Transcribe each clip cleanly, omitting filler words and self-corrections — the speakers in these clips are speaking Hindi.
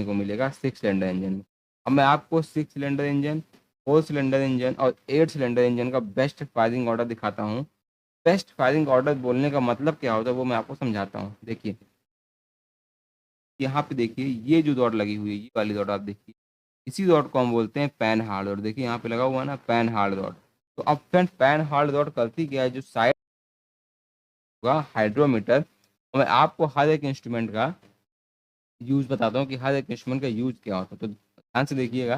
देखने को मिलेगा 6 सिलेंडर इंजन में। अब मैं आपको 6 सिलेंडर इंजन, 4 सिलेंडर इंजन और 8 सिलेंडर इंजन का बेस्ट फायरिंग ऑर्डर दिखाता हूँ। बेस्ट फायरिंग ऑर्डर बोलने का मतलब क्या होता है वो मैं आपको समझाता हूँ। देखिए यहाँ पे देखिए ये जो दौड़ लगी हुई है, ये वाली दौड़ आप देखिए, इसी दौड़ को हम बोलते हैं पैन हार्ड दौड़। देखिए यहाँ पे लगा हुआ है ना पैन हार्ड दौड़। तो अब फ्रेंड पैन हार्ड दौड़ करती क्या है, जो साइड होगा हाइड्रोमीटर, तो मैं आपको हर एक इंस्ट्रूमेंट का यूज बताता हूँ कि हर एक इंस्ट्रूमेंट का यूज क्या होता है। तो ध्यान से देखिएगा,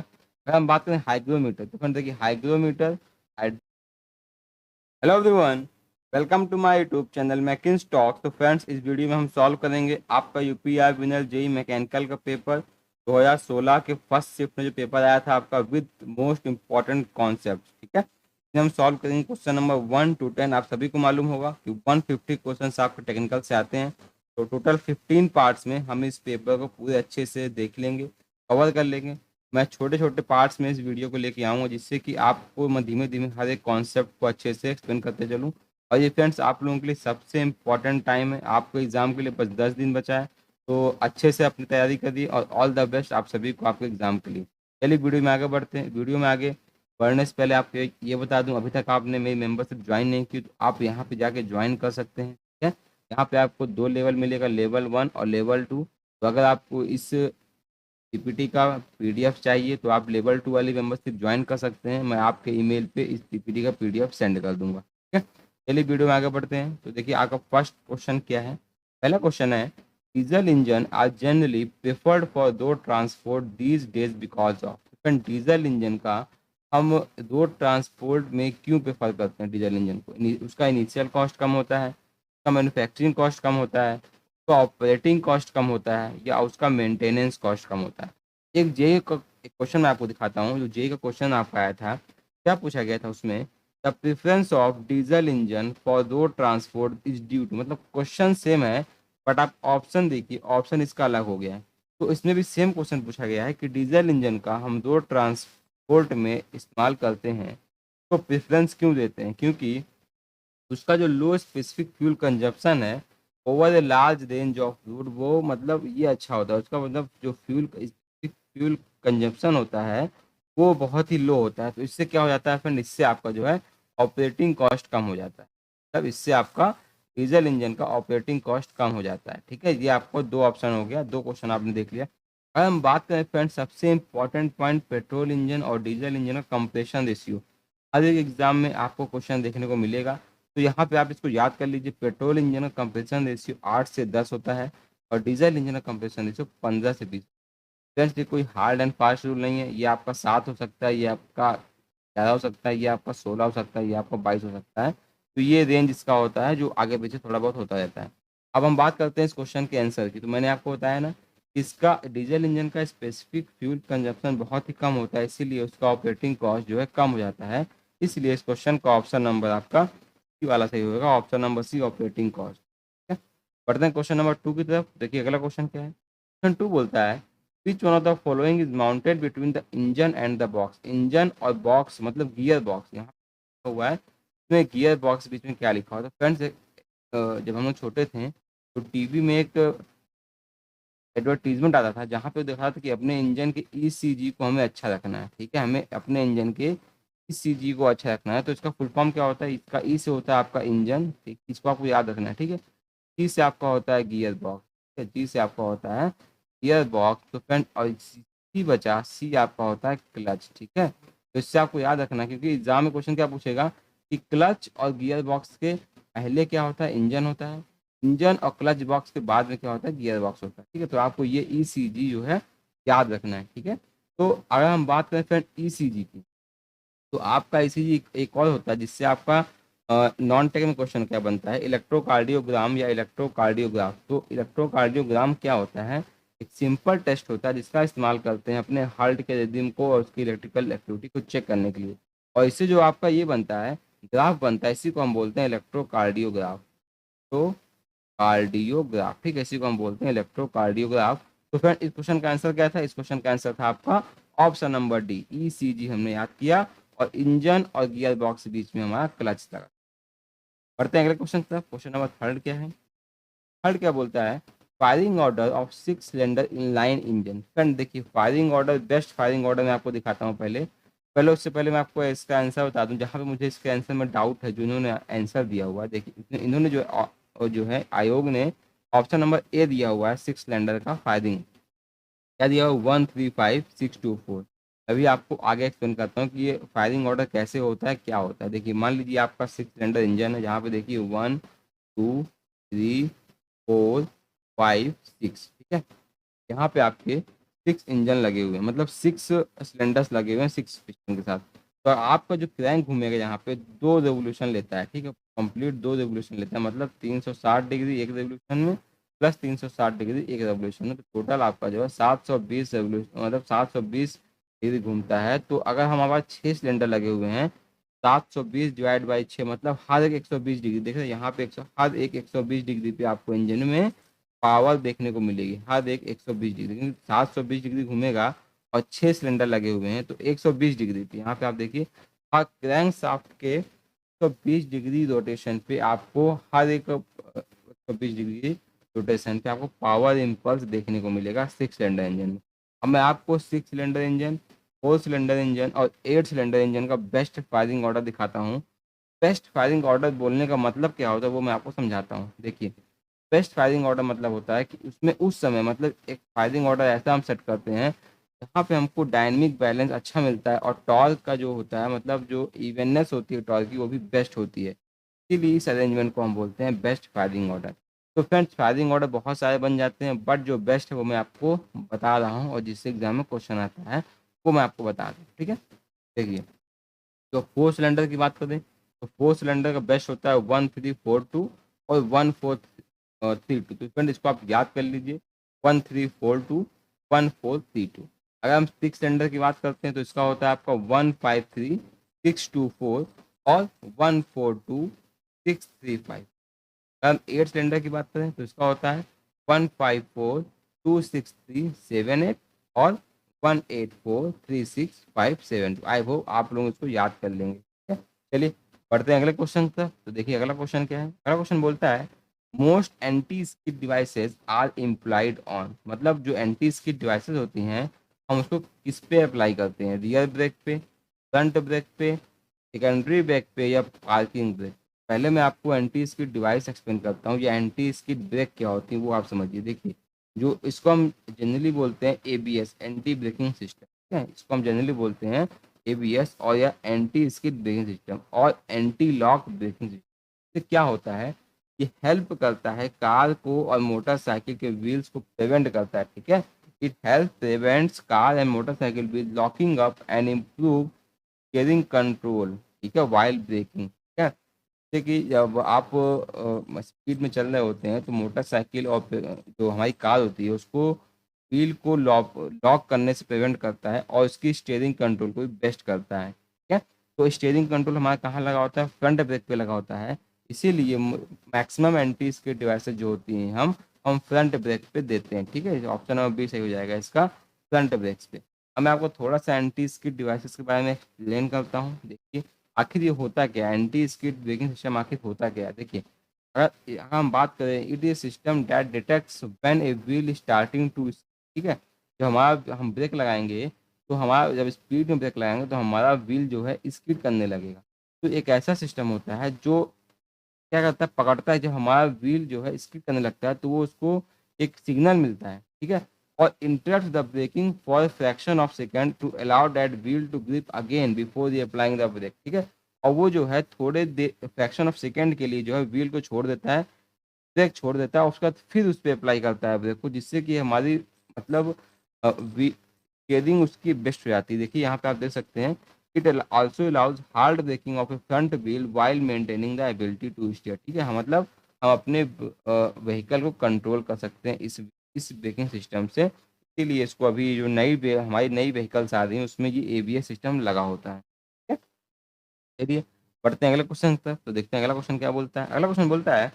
अगर हम बात करें हाइग्रोमीटर, तो फ्रेंड देखिए hygrometer. Hello everyone, welcome to my YouTube channel Mackins talk. तो फ्रेंड्स इस वीडियो में हम सॉल्व करेंगे आपका यूपीआर विनर जेई मैकेनिकल का पेपर 2016 के फर्स्ट शिफ्ट में जो पेपर आया था आपका, विद मोस्ट इंपॉर्टेंट कॉन्सेप्ट। ठीक है, इसमें हम सॉल्व करेंगे क्वेश्चन नंबर 1 to 10। आप सभी को मालूम होगा कि 150 क्वेश्चन आपके टेक्निकल से आते हैं। तो टोटल 15 पार्ट्स में हम इस पेपर को पूरे अच्छे से देख लेंगे, कवर कर लेंगे। मैं छोटे छोटे पार्ट्स में इस वीडियो को लेके आऊँगा, जिससे कि आपको मैं धीमे धीमे हर एक कॉन्सेप्ट को अच्छे से एक्सप्लेन करते चलूँ। और ये फ्रेंड्स आप लोगों के लिए सबसे इम्पोर्टेंट टाइम है, आपको एग्ज़ाम के लिए बस 10 दिन बचा है। तो अच्छे से अपनी तैयारी करिए और ऑल द बेस्ट आप सभी को आपके एग्ज़ाम के लिए। चलिए वीडियो में आगे बढ़ते हैं। वीडियो में आगे बढ़ने से पहले आपको ये बता दूं, अभी तक आपने मेरी मेंबरशिप ज्वाइन नहीं की तो आप यहाँ पे जाके ज्वाइन कर सकते हैं। ठीक है, यहाँ पे आपको 2 लेवल मिलेगा, लेवल 1 और लेवल 2। तो अगर आपको इस पीपीटी का पीडीएफ चाहिए तो आप लेवल 2 वाली मेंबरशिप ज्वाइन कर सकते हैं। मैं आपके ईमेल पे इस पीपीटी का पीडीएफ सेंड कर दूंगा। ठीक है, चलिए वीडियो में आगे बढ़ते हैं। तो देखिए आपका फर्स्ट क्वेश्चन क्या है। पहला क्वेश्चन है, diesel engine are generally preferred for road transport these days because of. Diesel engine का हम रोड ट्रांसपोर्ट में क्यों प्रेफर करते हैं डीजल इंजन को? उसका इनिशियल कॉस्ट कम होता है, उसका मैन्युफैक्चरिंग कॉस्ट कम होता है, उसका ऑपरेटिंग कॉस्ट कम होता है, या उसका मेंटेनेंस कॉस्ट कम होता है। एक जेई का एक क्वेश्चन मैं आपको दिखाता हूँ, जो जेई का क्वेश्चन आपका आया था, क्या पूछा गया था उसमें, the preference of diesel engine for road transport is due to. मतलब क्वेश्चन सेम है बट आप ऑप्शन देखिए, ऑप्शन इसका अलग हो गया है। तो इसमें भी सेम क्वेश्चन पूछा गया है कि डीजल इंजन का हम रोड ट्रांसपोर्ट में इस्तेमाल करते हैं तो प्रेफरेंस क्यों देते हैं? क्योंकि उसका जो लो स्पेसिफिक फ्यूल कंजप्शन है over the large range of route, वो मतलब ये अच्छा होता है। उसका मतलब जो फ्यूल कंजप्शन होता है वो बहुत ही लो होता है। तो इससे क्या हो जाता है फ्रेंड, इससे आपका जो है ऑपरेटिंग कॉस्ट कम हो जाता है। तब इससे आपका डीजल इंजन का ऑपरेटिंग कॉस्ट कम हो जाता है। ठीक है, ये आपको दो ऑप्शन हो गया, दो क्वेश्चन आपने देख लिया। अगर हम बात करें फ्रेंड, सबसे इंपॉर्टेंट पॉइंट पेट्रोल इंजन और डीजल इंजन का कंप्रेशन रेशियो, हर एक एग्जाम में आपको क्वेश्चन देखने को मिलेगा। तो यहाँ पे आप इसको याद कर लीजिए, पेट्रोल इंजन का कंप्रेशन रेशियो 8 से 10 होता है और डीजल इंजन का कंप्रेशन रेशियो 15 से 20। फ्रेंड्स ये कोई हार्ड एंड फास्ट रूल नहीं है, ये आपका 7 हो सकता है, ये आपका 11 हो सकता है, ये आपका 16 हो सकता है, ये आपका 22 हो सकता है। तो ये रेंज इसका होता है, जो आगे पीछे थोड़ा बहुत होता रहता है। अब हम बात करते हैं इस क्वेश्चन के आंसर की। तो मैंने आपको बताया ना, इसका डीजल इंजन का स्पेसिफिक फ्यूल कंजप्शन बहुत ही कम होता है, इसीलिए उसका ऑपरेटिंग कॉस्ट जो है कम हो जाता है। इसलिए इस क्वेश्चन का ऑप्शन नंबर आपका सी वाला सही होगा, option number C operating cost. ठीक है, बढ़ते हैं क्वेश्चन नंबर 2 की तरफ। देखिए अगला क्वेश्चन क्या है। क्वेश्चन 2 बोलता है, which one of the following is mounted between the engine and the box. Engine और बॉक्स मतलब गियर बॉक्स यहाँ पे हुआ है, इसमें गियर बॉक्स बीच में क्या लिखा हुआ था फ्रेंड्स? जब हम लोग छोटे थे तो टीवी में एक एडवर्टीजमेंट आता था, जहाँ पे देखा था कि अपने इंजन के ईसीजी को हमें अच्छा रखना है। ठीक है, हमें अपने इंजन के ईसीजी को अच्छा रखना है। तो इसका फुल फॉर्म क्या होता है? इसका ई से होता है आपका इंजन, ठीक, इसको आपको याद रखना है। ठीक है, जी से आपका होता है गियर बॉक्स, ठीक है, जी से आपका होता है गियर बॉक्स। तो फ्रेंड और सी बचा, सी आपका होता है क्लच। ठीक है, तो इससे आपको याद रखना है, क्योंकि एग्जाम में क्वेश्चन क्या पूछेगा कि क्लच और गियर बॉक्स के पहले क्या होता है? इंजन होता है। इंजन और क्लच बॉक्स के बाद में क्या होता है? गियर बॉक्स होता है। ठीक है, तो आपको ये ईसीजी जो है याद रखना है। ठीक है, तो अगर हम बात करें फ्रेंड ईसीजी की, तो आपका ईसीजी एक और होता है जिससे आपका नॉन टेक में क्वेश्चन क्या बनता है, इलेक्ट्रोकार्डियोग्राम या इलेक्ट्रोकार्डियोग्राफ। तो इलेक्ट्रोकार्डियोग्राम क्या होता है? एक सिंपल टेस्ट होता है जिसका इस्तेमाल करते हैं अपने हार्ट के रिदम को और उसकी इलेक्ट्रिकल एक्टिविटी को चेक करने के लिए। और इससे जो आपका ये बनता है, ग्राफ बनता है, इसी को हम बोलते हैं इलेक्ट्रोकार्डियोग्राफ। तो कार्डियोग्राफ, ठीक है, इसी को हम बोलते हैं इलेक्ट्रोकार्डियोग्राफ। तो फ्रेंड इस क्वेश्चन का आंसर क्या था? इस क्वेश्चन का आंसर था आपका ऑप्शन नंबर डी, ईसीजी हमने याद किया और इंजन और गियर बॉक्स के बीच में हमारा क्लच था। बढ़ते हैं अगले क्वेश्चन की तरफ। क्वेश्चन नंबर 3 क्या है? थर्ड क्या बोलता है, firing order of 6 cylinder inline engine. Friend देखिए, firing order, best firing order मैं आपको दिखाता हूँ। पहले पहले उससे पहले मैं आपको इसका आंसर बता दूं, जहाँ पे मुझे इसके आंसर में डाउट है, जो इन्होंने आंसर दिया हुआ है। देखिए इन्होंने जो है आयोग ने ऑप्शन नंबर ए दिया हुआ है 6 सिलेंडर का फायरिंग, क्या दिया हुआ 135624। अभी आपको आगे एक्सप्लेन करता हूँ कि ये फायरिंग ऑर्डर कैसे होता है, क्या होता है। देखिए मान लीजिए आपका 6 सिलेंडर इंजन है, जहाँ पे देखिए 1 2 3 4 5 6, ठीक है। यहाँ पे आपके 6 इंजन लगे हुए हैं, मतलब 6 सिलेंडर्स लगे हुए हैं 6 पिस्टन के साथ। तो आपका जो क्रैंक घूमेगा यहाँ पे 2 रेवोल्यूशन लेता है, ठीक है, कंप्लीट 2 रेवोल्यूशन लेता है, मतलब 360 डिग्री एक रेवोल्यूशन में, प्लस 360 डिग्री एक रेवोल्यूशन में। तो टोटल आपका जो है 720 रेवोल्यूशन, मतलब 720 डिग्री घूमता है। तो अगर हमारे पास 6 सिलेंडर लगे हुए हैं, 720 डिवाइड बाई 6, मतलब हर एक 120 डिग्री, देख रहे हैं यहाँ पे हर एक 120 डिग्री पे आपको इंजन में पावर देखने को मिलेगी, हर एक 120 डिग्री, क्योंकि 720 डिग्री घूमेगा और 6 सिलेंडर लगे हुए हैं तो 120 डिग्री पे। यहाँ पे आप देखिए हर क्रैंक शाफ्ट के 120 डिग्री रोटेशन पे आपको, हर एक 120 डिग्री रोटेशन पे आपको पावर इम्पल्स देखने को मिलेगा 6 सिलेंडर इंजन में। अब मैं आपको 6 सिलेंडर इंजन, 4 सिलेंडर इंजन और 8 सिलेंडर इंजन का बेस्ट फायरिंग ऑर्डर दिखाता हूँ। बेस्ट फायरिंग ऑर्डर बोलने का मतलब क्या होता है वो मैं आपको समझाता हूँ। देखिए बेस्ट फायरिंग ऑर्डर मतलब होता है कि उसमें उस समय, मतलब एक फायरिंग ऑर्डर ऐसा हम सेट करते हैं जहाँ पे हमको डायनेमिक बैलेंस अच्छा मिलता है, और टॉर्क का जो होता है, मतलब जो इवेननेस होती है टॉर्क की, वो भी बेस्ट होती है। इसीलिए इस अरेंजमेंट को हम बोलते हैं बेस्ट फायरिंग ऑर्डर। तो फ्रेंड्स फायरिंग ऑर्डर बहुत सारे बन जाते हैं, बट जो बेस्ट है वो मैं आपको बता रहा हूँ, और जिससे एग्जाम में क्वेश्चन आता है वो मैं आपको बता दूँ, ठीक है। देखिए तो 4 सिलेंडर की बात करें तो 4 सिलेंडर का बेस्ट होता है 1342 और 1432। तो फ्रेंड इसको आप याद कर लीजिए, 1342 1432। अगर हम 6 सिलेंडर की बात करते हैं तो इसका होता है आपका 153624 और 142635। अगर हम 8 सिलेंडर की बात करें तो इसका होता है 15426378 और 18436572। आई होप आप लोग इसको याद कर लेंगे, ठीक है। चलिए पढ़ते हैं अगले क्वेश्चन पर। तो देखिए अगला क्वेश्चन क्या है। अगला क्वेश्चन बोलता है most anti skid devices are implied on, मतलब जो एंटी स्किड डिवाइसेस होती हैं हम उसको किस पे अप्लाई करते हैं, रियर ब्रेक पे, फ्रंट ब्रेक पे, सेकेंडरी ब्रेक पे, या पार्किंग ब्रेक। पहले मैं आपको एंटी स्किड डिवाइस एक्सप्लेन करता हूँ, या एंटी स्किड ब्रेक क्या होती है वो आप समझिए। देखिए जो इसको हम जनरली बोलते हैं एबीएस, एंटी ब्रेकिंग सिस्टम, ठीक है, इसको हम जनरली बोलते हैं एबीएस, और या एंटी स्किड ब्रेकिंग सिस्टम और एंटी लॉक ब्रेकिंग सिस्टम। तो क्या होता है, ये हेल्प करता है कार को और मोटरसाइकिल के व्हील्स को प्रिवेंट करता है, ठीक है। It help prevents car and motorcycle wheel locking up and improve steering control, ठीक है, वाइल ब्रेकिंग, ठीक है। जैसे कि जब आप स्पीड में चल रहे होते हैं तो मोटरसाइकिल और जो हमारी कार होती है उसको व्हील को लॉक लॉक करने से प्रिवेंट करता है, और उसकी स्टीयरिंग कंट्रोल को भी बेस्ट करता है, ठीक है। तो स्टीयरिंग कंट्रोल हमारा कहाँ लगा होता है, फ्रंट ब्रेक पे लगा होता है। इसीलिए मैक्सिमम एंटी स्किड डिवाइसेज जो होती हैं हम फ्रंट ब्रेक पे देते हैं, ठीक है। ऑप्शन नंबर बी सही हो जाएगा इसका, फ्रंट ब्रेक्स पे। अब मैं आपको थोड़ा सा एंटी स्किड डिवाइसेस के बारे में एक्सप्लेन करता हूँ। देखिए आखिर ये होता क्या है, एंटी स्किड ब्रेकिंग सिस्टम आखिर होता क्या है। देखिए अगर हम बात करें, it is system that detects when a wheel starting to, ठीक है। जब हमारा हम ब्रेक लगाएंगे तो हमारा जब स्पीड में ब्रेक लगाएंगे तो हमारा व्हील जो है स्किड करने लगेगा। तो एक ऐसा सिस्टम होता है जो क्या करता है, पकड़ता है, जब हमारा व्हील जो है स्किड करने लगता है तो वो उसको एक सिग्नल मिलता है, ठीक है, और interrupt the braking for fraction of second to allow that wheel to grip again before the applying the brake, ठीक है। और वो जो है थोड़े देर फ्रैक्शन ऑफ सेकेंड के लिए जो है व्हील को छोड़ देता है, ब्रेक छोड़ देता है, उसके बाद फिर उस पर अप्लाई करता है ब्रेक को, जिससे कि हमारी मतलब स्टीयरिंग उसकी बेस्ट हो जाती है। देखिए यहाँ पे आप देख सकते हैं, it also allows hard braking of a front wheel while maintaining the ability to steer, ठीक है। मतलब हम अपने व्हीकल को कंट्रोल कर सकते हैं इस ब्रेकिंग सिस्टम से। इसीलिए इसको अभी जो हमारी नई व्हीकल्स आ रही हैं उसमें ये एबीएस सिस्टम लगा होता है, ठीक है। चलिए बढ़ते हैं अगले क्वेश्चन पर। तो देखते हैं अगला क्वेश्चन क्या बोलता है। अगला क्वेश्चन बोलता है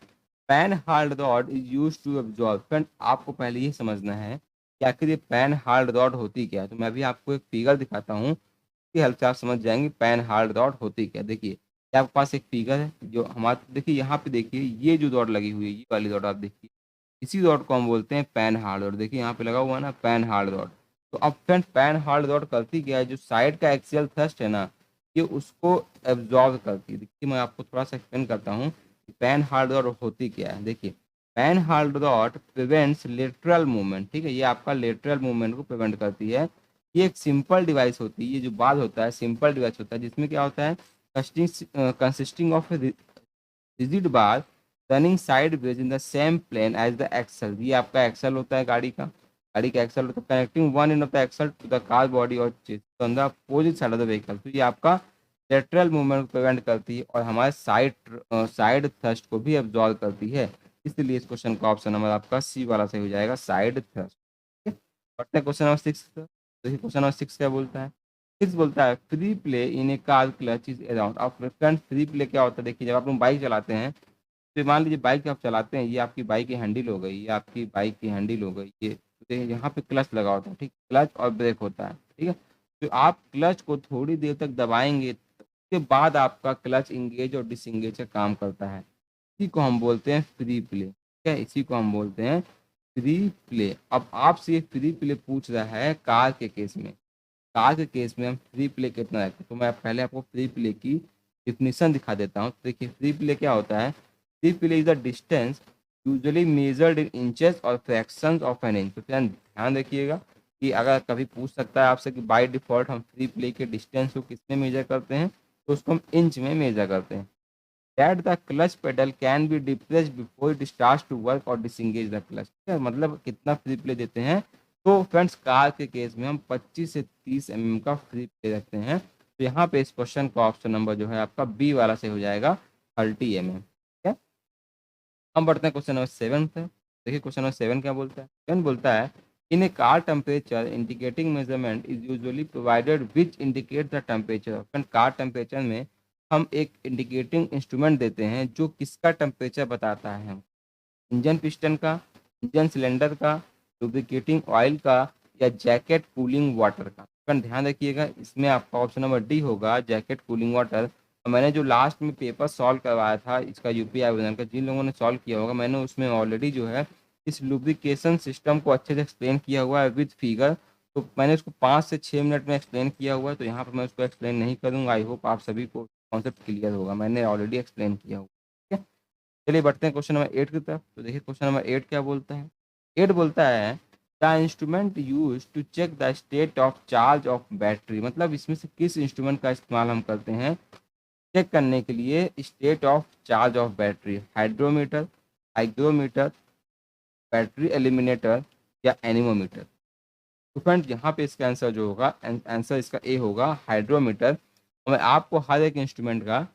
Panhard rod is use to absorb. Friend आपको पहले ये समझना है कि आखिर ये पैन हार्ड रॉड होती क्या है। तो मैं अभी आपको एक फिगर दिखाता हूँ, इसकी हेल्प से आप समझ जाएंगे पैन हार्ड रॉड होती क्या। देखिए ये आपके पास एक फिगर है जो हमारे, देखिए यहाँ पे देखिए ये जो रॉड लगी हुई है, ये वाली रॉड आप देखिए, इसी रॉड को हम बोलते हैं पैन हार्ड रॉड। देखिए यहाँ पे लगा हुआ है ना पैन हार्ड रॉड। तो अब फ्रेंड पैन हार्ड रॉड करती क्या है, जो साइड का एक्सियल थ्रस्ट है ना, ये उसको एब्जॉर्ब करती है। देखिए मैं आपको थोड़ा सा एक्सप्लेन करता हूँ कि पैन हार्ड रॉड होती क्या है। देखिए pan hard rod prevents lateral movement, ठीक है, ये आपका लेटरल मूवमेंट को प्रिवेंट करती है। ये एक सिंपल डिवाइस होती है, ये जो बात होता है सिंपल डिवाइस होता है, जिसमें क्या होता है, consisting of rigid bar running sideways in the same plane as the axle. ये आपका एक्सल होता है गाड़ी का एक्सल होता है, connecting one end of the axle to the car body और chest on the opposite side of the vehicle. तो ये आपका लेटरल मूवमेंट को प्रिवेंट करती है और हमारे साइड थ्रस्ट को भी एब्जॉर्ब करती है। इसलिए इस क्वेश्चन का ऑप्शन नंबर आपका सी वाला सही हो जाएगा, साइड थ्रस्ट। बढ़ते हैं क्वेश्चन नंबर 6। देखिए क्वेश्चन नंबर 6 क्या बोलता है। 6 बोलता है free play in a car clutch is around. अब फ्रेंड फ्री प्ले क्या होता है, देखिए जब आप लोग बाइक चलाते हैं, तो मान लीजिए बाइक आप चलाते हैं, ये आपकी बाइक की हैंडल हो गई, ये आपकी बाइक की हैंडल हो गई, ये तो यहाँ पे क्लच लगा होता है, ठीक, क्लच और ब्रेक होता है, ठीक है। तो आप क्लच को थोड़ी देर तक दबाएंगे, उसके बाद आपका क्लच इंगेज और डिसंगेज का काम करता है। इसी को हम बोलते हैं फ्री प्ले, ठीक है, इसी को हम बोलते हैं फ्री प्ले। अब आपसे ये फ्री प्ले पूछ रहा है कार के केस में। कार के केस में हम फ्री प्ले कितना रखते हैं, तो मैं पहले आपको फ्री प्ले की डिफिनीशन दिखा देता हूँ। तो देखिए फ्री प्ले क्या होता है। Free play is the distance usually measured in inches और फ्रैक्शंस ऑफ एन इंच। तो ध्यान रखिएगा कि अगर कभी पूछ सकता है आपसे कि बाय डिफॉल्ट हम फ्री प्ले के डिस्टेंस को किसमें मेजर करते हैं, तो उसको हम इंच में मेजर करते हैं। That the clutch pedal can be depressed before it starts to work और डिसंगेज द क्लच, ठीक है, मतलब कितना फ्री प्ले देते हैं। तो फ्रेंड्स कार के केस में हम 25 से 30 का फ्री प्ले रखते हैं। तो यहाँ पे इस क्वेश्चन का ऑप्शन नंबर जो है आपका बी वाला से हो जाएगा 30 ठीक है। हम बढ़ते हैं क्वेश्चन नंबर 7 पे। देखिए क्वेश्चन नंबर 7 क्या बोलता है। 7 बोलता है in a car temperature indicating measurement is usually provided which indicate the temperature. Car temperature में हम एक इंडिकेटिंग इंस्ट्रूमेंट देते हैं जो किसका टेम्परेचर बताता है, हम इंजन पिस्टन का, इंजन सिलेंडर का, लुब्रिकेटिंग ऑयल का, या जैकेट कूलिंग वाटर का। फ्रेंड ध्यान रखिएगा इसमें आपका ऑप्शन नंबर डी होगा, जैकेट कूलिंग वाटर। और मैंने जो लास्ट में पेपर सॉल्व करवाया था इसका यूपीआई आवेदन का, जिन लोगों ने सॉल्व किया होगा, मैंने उसमें ऑलरेडी जो है इस लुब्रिकेशन सिस्टम को अच्छे से एक्सप्लेन किया हुआ है विद फिगर। तो मैंने उसको 5 से 6 मिनट में एक्सप्लेन किया हुआ है, तो यहाँ पर मैं उसको एक्सप्लेन नहीं करूँगा। आई होप आप सभी को कॉन्सेप्ट क्लियर होगा, मैंने ऑलरेडी एक्सप्लेन किया हुआ, ठीक है। चलिए बढ़ते हैं क्वेश्चन नंबर 8 की तरफ। तो देखिए क्वेश्चन नंबर 8 क्या बोलता है। 8 बोलता है the instrument use to check the state of charge of battery. मतलब इसमें से किस इंस्ट्रूमेंट का इस्तेमाल हम करते हैं चेक करने के लिए state of charge of battery. Hydrometer, hygrometer, battery eliminator, या एनीमोमीटर। तो फ्रेंड यहाँ पे इसका आंसर जो होगा, आंसर इसका ए होगा, हाइड्रोमीटर। और मैं आपको हर एक इंस्ट्रूमेंट का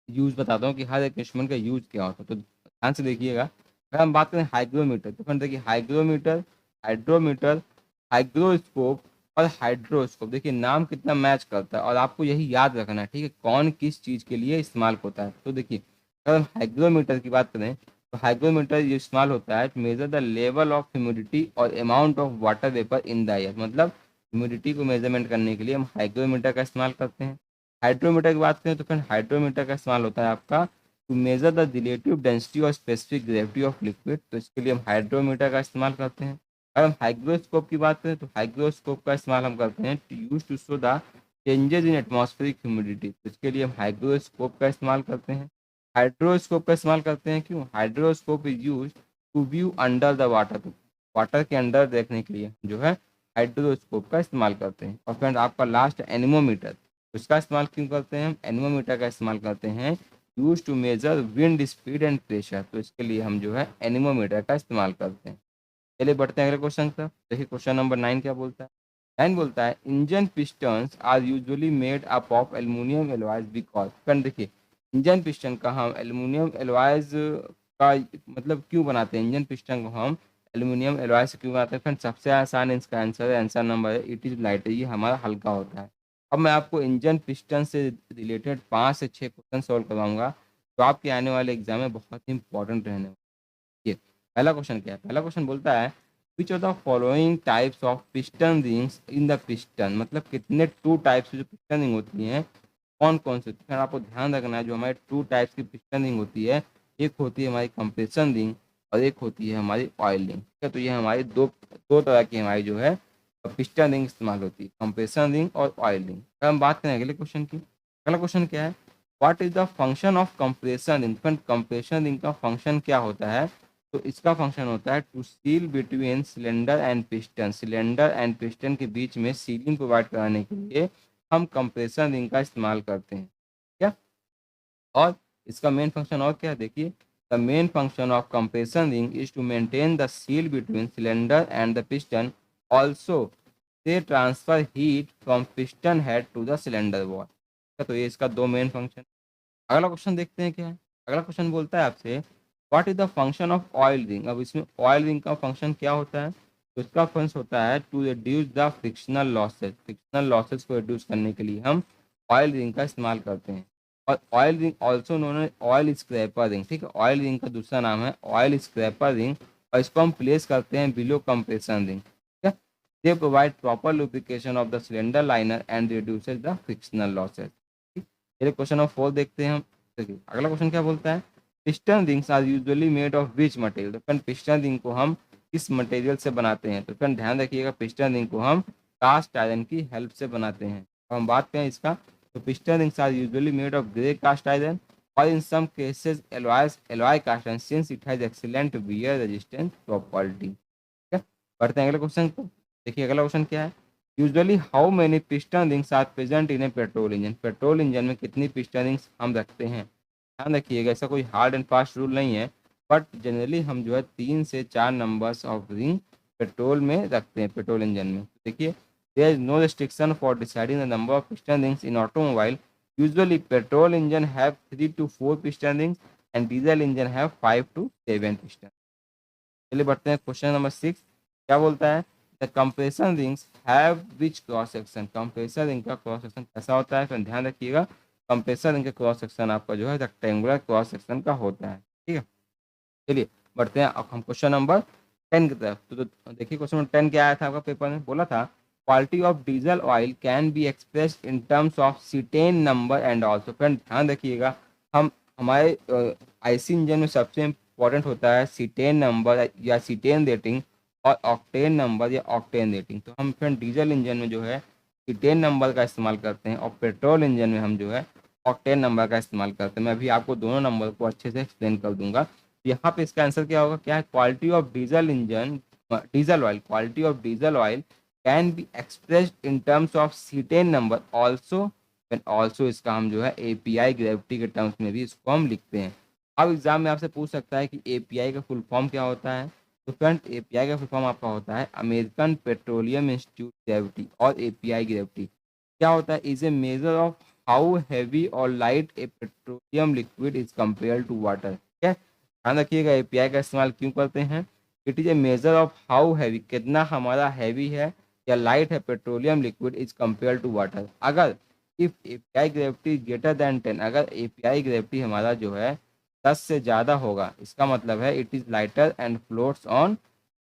यूज़ बताता हूँ कि हर एक इंस्ट्रूमेंट का यूज़ क्या होता है। तो ध्यान से देखिएगा। अगर हम बात करें हाइग्रोमीटर, तो फ्रेंड देखिए हाइग्रोमीटर, हाइड्रोमीटर, हाइग्रोस्कोप और हाइड्रोस्कोप, देखिए नाम कितना मैच करता है और आपको यही याद रखना है, ठीक है, कौन किस चीज़ के लिए इस्तेमाल होता है। तो देखिए अगर हम हाइग्रोमीटर की बात करें, तो हाइग्रोमीटर ये इस्तेमाल होता है measure the level of humidity और amount of water vapour in the air. मतलब ह्यूमिडिटी को मेजरमेंट करने के लिए हम हाइग्रोमीटर का इस्तेमाल करते हैं। हाइड्रोमीटर की बात करें तो फिर हाइड्रोमीटर का इस्तेमाल होता है आपका to measure the relative density और स्पेसिफिक ग्रेविटी ऑफ लिक्विड। तो इसके लिए हम हाइड्रोमीटर का इस्तेमाल करते हैं। अगर हम हाइग्रोस्कोप की बात करें तो हाइग्रोस्कोप का इस्तेमाल हम करते हैं to use to show the changes in atmospheric humidity. तो इसके लिए हम हाइग्रोस्कोप का इस्तेमाल करते हैं। हाइड्रोस्कोप का इस्तेमाल करते हैं क्यों, hydroscope is use to view under the water. तो वाटर के अंदर देखने के लिए जो है हाइड्रोस्कोप का इस्तेमाल करते हैं। और फ्रेंड आपका लास्ट एनीमोमीटर, उसका इस्तेमाल क्यों करते हैं हम, एनीमोमीटर का इस्तेमाल करते हैं use to measure wind speed and pressure. तो इसके लिए हम जो है एनीमोमीटर का इस्तेमाल करते हैं। चलिए बढ़ते हैं अगले क्वेश्चन पर। देखिए क्वेश्चन नंबर 9 क्या बोलता है। 9 बोलता है engine pistons are usually made up of aluminium alloys because. Friend देखिए इंजन पिस्टन का हम एल्युमिनियम एलॉयज का मतलब क्यों बनाते हैं, इंजन पिस्टन को हम एल्युमिनियम एलॉय से क्यों बनाते हैं। फ्रेंड सबसे आसान इसका आंसर है, आंसर नंबर है इट इज लाइट, ये हमारा हल्का होता है। अब मैं आपको इंजन पिस्टन से रिलेटेड 5 से 6 क्वेश्चन सॉल्व करवाऊंगा जो आपके आने वाले एग्जाम में बहुत ही इंपॉर्टेंट रहने वाले। ये पहला क्वेश्चन क्या है। पहला क्वेश्चन बोलता है which of the following types of piston rings in the piston. मतलब कितने टू टाइप्स की जो पिस्टन रिंग होती हैं कौन कौन से। तो आपको ध्यान रखना है जो हमारे टू टाइप्स की पिस्टन रिंग होती है, एक होती है हमारी कंप्रेशन रिंग और एक होती है हमारी ऑयल रिंग। ठीक है, तो ये हमारी दो दो तरह की हमारी जो है पिस्टन रिंग इस्तेमाल होती है, कंप्रेशन रिंग और ऑयल रिंग। अब हम बात करें अगले क्वेश्चन की। अगला क्वेश्चन क्या है, what is the function of compression ring. Compression ring का फंक्शन क्या होता है, तो इसका फंक्शन होता है to seal between cylinder and piston. Cylinder and piston के बीच में सीलिंग प्रोवाइड कराने के लिए हम कंप्रेशन रिंग का इस्तेमाल करते हैं। क्या, और इसका मेन फंक्शन और क्या है देखिए, the main function of compression ring is to maintain the seal between cylinder and the piston, also they transfer heat from piston head to the cylinder wall. तो ये इसका दो मेन फंक्शन। अगला क्वेश्चन देखते हैं क्या है। अगला क्वेश्चन बोलता है आपसे what is the function of oil ring. अब इसमें ऑयल रिंग का फंक्शन क्या होता है, तो इसका फंक्शन होता है to reduce the frictional losses. Frictional losses को रिड्यूस करने के लिए हम ऑयल रिंग का इस्तेमाल करते हैं। और oil ring also known as oil scraper ring. ठीक है, ऑयल रिंग का दूसरा नाम है ऑयल स्क्रैपर रिंग, और इसको हम प्लेस करते हैं बिलो कंप्रेशन रिंग। ठीक है, they provide proper lubrication of the cylinder liner and reduces the frictional losses. चलिए क्वेश्चन नंबर 4 देखते हैं हम। देखिए अगला क्वेश्चन क्या बोलता है, piston rings are usually made of which material. तो फ्रेंड पिस्टन रिंग को हम किस मटेरियल से बनाते हैं, तो फ्रेंड ध्यान रखिएगा पिस्टन रिंग को हम कास्ट आयरन की हेल्प से बनाते हैं। अब हम बात करें इसका, तो piston rings are usually made of grey cast iron और in some cases alloy cast iron since it has excellent wear resistance property. ठीक है, बढ़ते हैं अगले क्वेश्चन को। देखिए अगला क्वेश्चन क्या है, usually how many piston rings are present in a petrol engine. Petrol engine में कितनी पिस्टन रिंग्स हम रखते हैं। ध्यान रखिएगा ऐसा कोई हार्ड एंड फास्ट रूल नहीं है, बट जनरली हम जो है 3 से 4 नंबर्स ऑफ रिंग पेट्रोल में रखते हैं पेट्रोल इंजन में। तो देखिए there is no restriction for deciding the number of piston rings in automobile. Usually petrol engine have 3 to 4 piston rings and diesel engine have 5 to 7 piston. चलिए बढ़ते हैं क्वेश्चन नंबर 6। क्या बोलता है, the compression rings have which cross section. Compressor ring का क्रॉस सेक्शन कैसा होता है, फिर ध्यान रखिएगा कंप्रेसर रिंग का क्रॉस सेक्शन आपका जो है रेक्टेंगुलर क्रॉस सेक्शन का होता है। ठीक है, चलिए बढ़ते हैं अब हम क्वेश्चन नंबर 10 की तरफ। तो देखिए क्वेश्चन नंबर 10 क्या आया था आपका पेपर में, बोला था quality of diesel oil can be expressed in terms of cetane number and also. Friend ध्यान रखिएगा हम हमारे आईसी इंजन में सबसे इंपॉर्टेंट होता है सीटेन नंबर या सीटेन रेटिंग और ऑक्टेन नंबर या ऑक्टेन रेटिंग। तो हम फ्रेंड डीजल इंजन में जो है सीटेन नंबर का इस्तेमाल करते हैं और पेट्रोल इंजन में हम जो है ऑक्टेन नंबर का इस्तेमाल करते हैं। मैं अभी आपको दोनों नंबर को अच्छे से एक्सप्लेन कर दूंगा। यहाँ पे इसका आंसर क्या होगा, क्या है, quality of diesel engine diesel oil, quality of diesel oil can be expressed in terms of cetane number also. Also इसका हम जो है एपीआई ग्रेविटी के टर्म्स में भी इसको हम लिखते हैं। अब एग्जाम में आपसे पूछ सकता है कि एपीआई का फुल फॉर्म क्या होता है। तो फ्रेंड एपीआई का फुल फॉर्म आपका होता है अमेरिकन पेट्रोलियम इंस्टीट्यूट ग्रेविटी। और एपीआई ग्रेविटी क्या होता है, is a measure of how heavy और light a petroleum liquid is compare to water. ठीक है, ध्यान रखिएगा एपीआई का इस्तेमाल क्यों करते हैं, it is a measure of how heavy, कितना हमारा हैवी है या लाइट है petroleum liquid is compare to water. अगर if API gravity greater than 10, अगर एपीआई ग्रेविटी हमारा जो है 10 से ज़्यादा होगा, इसका मतलब है it is lighter and floats on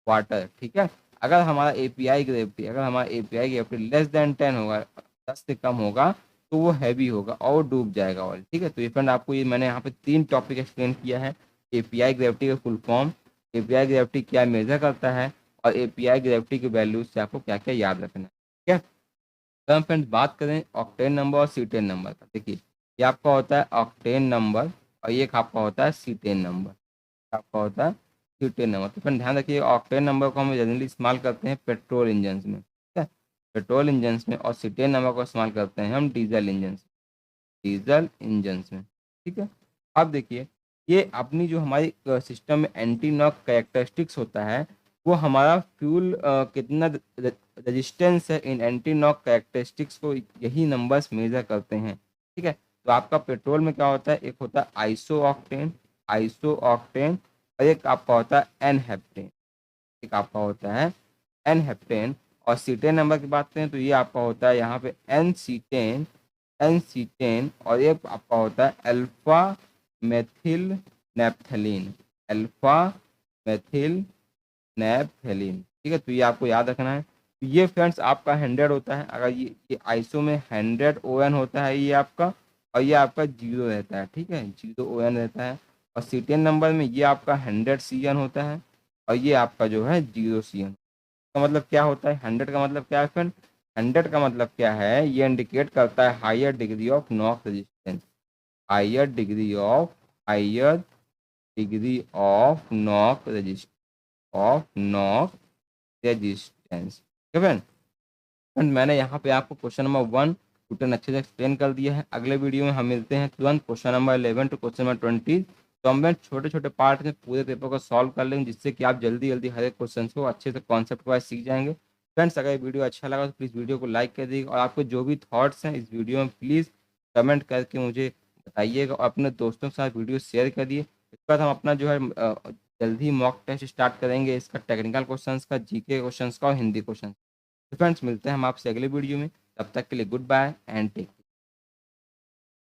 water. ठीक है, अगर हमारा एपीआई ग्रेविटी लेस देन 10 होगा, 10 से कम होगा, तो वो हैवी होगा और डूब जाएगा ऑयल। ठीक है, तो ये फ्रेंड आपको ये मैंने यहाँ पे 3 टॉपिक एक्सप्लेन किया है। एपीआई ग्रेविटी का फुल फॉर्म, एपीआई ग्रेविटी क्या मेजर करता है, और एपीआई ग्रेविटी के वैल्यूज से आपको क्या क्या याद रखना है। ठीक है, तो हम फ्रेंड्स बात करें ऑक्टेन नंबर और सीटेन नंबर का। देखिए ये आपका होता है ऑक्टेन नंबर और ये आपका होता है सीटेन नंबर, आपका होता है सीटेन नंबर। तो फ्रेंड ध्यान रखिए ऑक्टेन नंबर को हम जनरली इस्तेमाल करते हैं पेट्रोल इंजन में। ठीक है, पेट्रोल इंजन में, और सीटेन नंबर को इस्तेमाल करते हैं हम डीजल इंजन में। ठीक है, अब देखिए ये अपनी जो हमारी सिस्टम में एंटी नॉक कैरेक्टरिस्टिक्स होता है, वो हमारा फ्यूल कितना रेजिस्टेंस है इन एंटी नॉक कैरेक्टरिस्टिक्स को यही नंबर्स मेजर करते हैं। ठीक है, तो आपका पेट्रोल में क्या होता है, एक होता है आइसो ऑक्टेन और एक आपका होता है एन हेप्टेन, एक आपका होता है एन हेप्टेन। और सीटेन नंबर की बात करें तो ये आपका होता है यहाँ पे एन सीटेन और ये आपका होता है alpha methyl naphthalene, alpha methyl naphthalene. ठीक है, तो ये आपको याद रखना है। तो ये फ्रेंड्स आपका 100 होता है, अगर ये आइसो में 100 ON होता है ये आपका, और ये आपका 0 रहता है। ठीक है, 0 ON रहता है। और सीटीएन नंबर में ये आपका 100 सीएन होता है और ये आपका जो है 0 सीएन का मतलब क्या होता है। 100 का मतलब क्या है फ्रेंड, 100 का मतलब क्या है, ये इंडिकेट करता है higher degree of knock resistance, higher degree of higher degree of knock resist of knock resistance. ठीक है फ्रेंड। फ्रेंड मैंने यहाँ पे आपको क्वेश्चन नंबर 1 to 10 अच्छे से एक्सप्लेन कर दिया है। अगले वीडियो में हम मिलते हैं तुरंत question number 11 to question number 20। तो हम छोटे छोटे पार्ट में पूरे पेपर को सॉल्व कर लेंगे, जिससे कि आप जल्दी जल्दी हर एक क्वेश्चन को अच्छे से कॉन्सेप्ट वाइज सीख जाएंगे। फ्रेंड्स अगर वीडियो अच्छा लगा तो प्लीज़ वीडियो को लाइक कर दीजिएगा और आपको जो भी थॉट्स हैं इस वीडियो में प्लीज़ कमेंट करके मुझे बताइएगा और अपने दोस्तों के साथ वीडियो शेयर करिए। इसके बाद हम अपना जो है जल्दी ही मॉक टेस्ट स्टार्ट करेंगे, इसका टेक्निकल क्वेश्चंस का, जीके क्वेश्चंस का और हिंदी क्वेश्चन। फ्रेंड्स मिलते हैं हम आपसे अगले वीडियो में, तब तक के लिए goodbye and take care.